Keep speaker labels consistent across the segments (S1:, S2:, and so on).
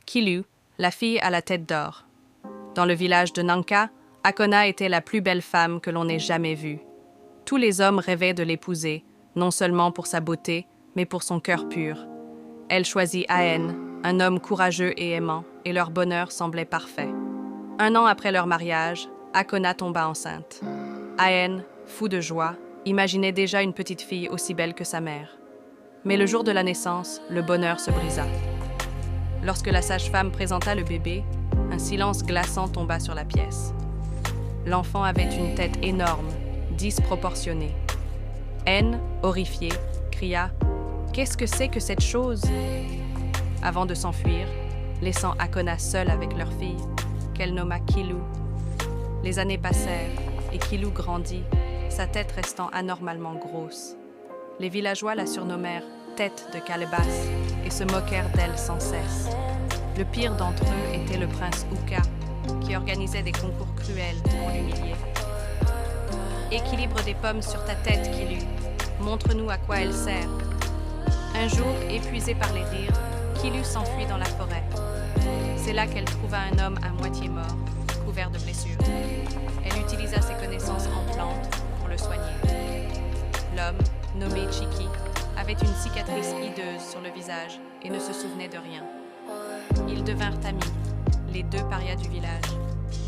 S1: Kilu, la fille à la tête d'or. Dans le village de Nanka, Akona était la plus belle femme que l'on ait jamais vue. Tous les hommes rêvaient de l'épouser, non seulement pour sa beauté, mais pour son cœur pur. Elle choisit Aen, un homme courageux et aimant, et leur bonheur semblait parfait. 1 an après leur mariage, Akona tomba enceinte. Aen, fou de joie, imaginait déjà une petite fille aussi belle que sa mère. Mais le jour de la naissance, le bonheur se brisa. Lorsque la sage-femme présenta le bébé, un silence glaçant tomba sur la pièce. L'enfant avait une tête énorme, disproportionnée. Aen, horrifiée, cria « Qu'est-ce que c'est que cette chose ?» avant de s'enfuir, laissant Akona seule avec leur fille, qu'elle nomma Kilu. Les années passèrent et Kilu grandit, sa tête restant anormalement grosse. Les villageois la surnommèrent « tête de calebasse » et se moquèrent d'elle sans cesse. Le pire d'entre eux était le prince Uka, qui organisait des concours cruels pour l'humilier. « Équilibre des pommes sur ta tête, Kilu. Montre-nous à quoi elle sert. » Un jour, épuisée par les rires, Kilu s'enfuit dans la forêt. C'est là qu'elle trouva un homme à moitié mort, couvert de blessures. Elle utilisa ses connaissances en plantes pour le soigner. L'homme, nommé Chiki, avait une cicatrice hideuse sur le visage et ne se souvenait de rien. Ils devinrent amis, les 2 parias du village.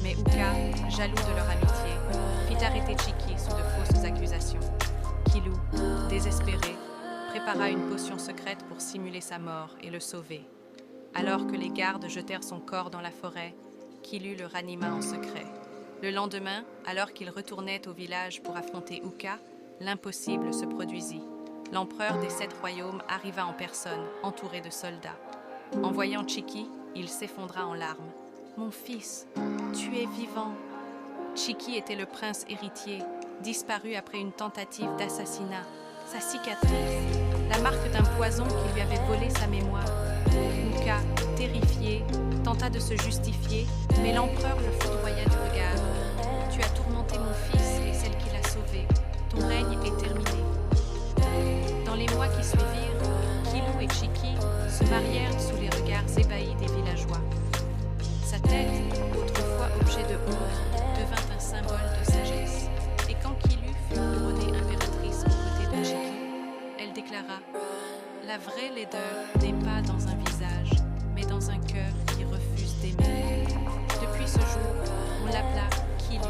S1: Mais Uka, jaloux de leur amitié, fit arrêter Chiki sous de fausses accusations. Kilu, désespéré, prépara une potion secrète pour simuler sa mort et le sauver. Alors que les gardes jetèrent son corps dans la forêt, Kilu le ranima en secret. Le lendemain, alors qu'il retournait au village pour affronter Uka, l'impossible se produisit. L'empereur des 7 royaumes arriva en personne, entouré de soldats. En voyant Chiki, il s'effondra en larmes. « Mon fils, tu es vivant !» Chiki était le prince héritier, disparu après une tentative d'assassinat. Sa cicatrice, la marque d'un poison qui lui avait volé sa mémoire. Uka, terrifié, tenta de se justifier, mais l'empereur le foudroya du regard. « Tu as tourmenté mon fils et celle qui l'a sauvé. Ton règne est terminé. » Dans les mois qui suivirent, Kilu et Chiki se marièrent sous les regards ébahis des villageois. Sa tête, autrefois objet de honte, devint un symbole de sagesse. Et quand Kilu fut couronnée impératrice aux côtés de Chiki, elle déclara « La vraie laideur n'est pas dans un visage, mais dans un cœur qui refuse d'aimer. » Depuis ce jour, on l'appela Kilu.